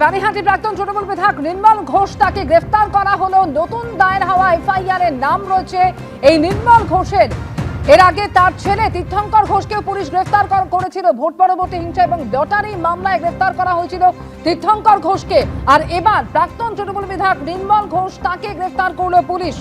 রানীহাটি প্রাক্তন তৃণমূল বিধায়ক নির্মল ঘোষ তাকে গ্রেফতার করা হলো। নতুন দায়ের হওয়া এফআইআর এর নাম রয়েছে এই নির্মল ঘোষের। এর আগে তার ছেলে তীর্থঙ্কর ঘোষকেও পুলিশ গ্রেফতার করেছিল। ভোট পরবর্তী হিংসা এবং লটারি মামলায় গ্রেফতার করা হয়েছিল তীর্থঙ্কর ঘোষকে। আর এবার প্রাক্তন তৃণমূল বিধায়ক নির্মল ঘোষ তাকে গ্রেফতার করলো পুলিশ।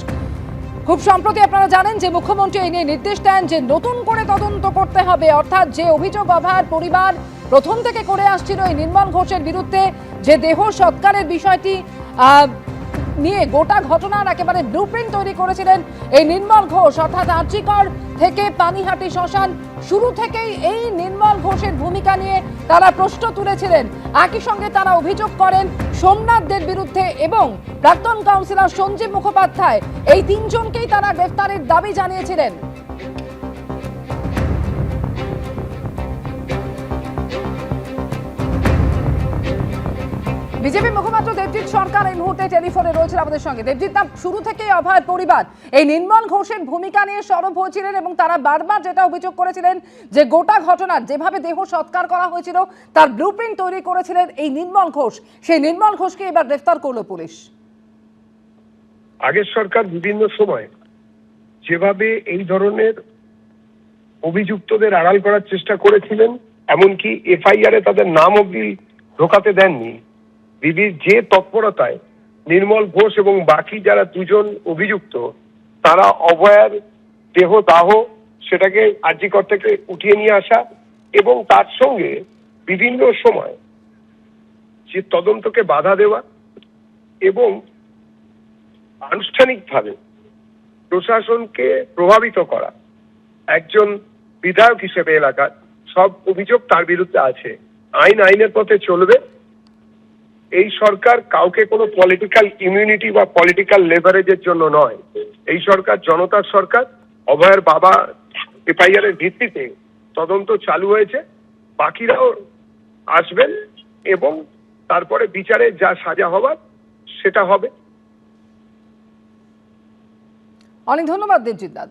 খুব সম্প্রতি আপনারা জানেন যে মুখ্যমন্ত্রী এই নিয়ে নির্দেশ দেন যে নতুন করে তদন্ত করতে হবে, অর্থাৎ যে অভিযোগ অভয়ার পরিবার প্রথম থেকে করে আসছিল এই নির্মল ঘোষের বিরুদ্ধে, যে দেহ সৎকারের বিষয়টি নিয়ে গোটা ঘটনার একেবারে ব্লুপ্রিন্ট তৈরি করেছিলেন এই নির্মল ঘোষ, অর্থাৎ আর্চিকর থেকে পানিহাটি শ্মশান শুরু থেকেই এই নির্মল ঘোষের ভূমিকা নিয়ে তারা প্রশ্ন তুলেছিলেন। একই সঙ্গে তারা অভিযোগ করেন সোমনাথদের বিরুদ্ধে এবং প্রাক্তন কাউন্সিলর সঞ্জীব মুখোপাধ্যায়, এই তিনজনকেই তারা গ্রেফতারের দাবি জানিয়েছিলেন। বিজেপি মুখপাত্র দেবজিৎ সরকার এই মুহূর্তে টেলিফোনে রয়েছেন আমাদের সঙ্গে। দেবজিৎ, না শুরু থেকেই অভয় পরিবার এই নির্মল ঘোষের ভূমিকা নিয়ে সরব হয়েছিলেন এবং তারা বারবার যেটা অভিযোগ করেছিলেন যে গোটা ঘটনার যেভাবে দেহ সৎকার করা হয়েছিল তার ব্লুপ্রিন্ট তৈরি করেছিলেন এই নির্মল ঘোষ। সেই নির্মল ঘোষকে এবার গ্রেফতার করলো পুলিশ। আগের সরকার বিভিন্ন সময় যেভাবে এই ধরনের অভিযুক্তদের আড়াল করার চেষ্টা করেছিলেন, এমনকি এফআইআর এ তাদের নাম অব্দি ঢোকাতে দেননি, বিধির যে তৎপরতায় নির্মল ঘোষ এবং বাকি যারা দুজন অভিযুক্ত তারা অভয়ার দেহ দাহ সেটাকে আরজিকর থেকে উঠিয়ে নিয়ে আসা এবং তার সঙ্গে বিভিন্ন সময় যে তদন্তকে বাধা দেওয়া এবং আনুষ্ঠানিকভাবে প্রশাসনকে প্রভাবিত করা, একজন বিধায়ক হিসেবে এলাকার সব অভিযোগ তার বিরুদ্ধে আছে। আইনের পথে চলবে। এই সরকার কাউকে কোনো পলিটিক্যাল ইমিউনিটি বা পলিটিক্যাল লেভারেজের জন্য নয়। এই সরকার জনতার সরকার। অভয়ের বাবা এফআইআর এর ভিত্তিতে তদন্ত চালু হয়েছে, বাকিরাও আসবেন এবং তারপরে বিচারে যা সাজা হবার সেটা হবে। অনেক ধন্যবাদ দেবজিৎ দা।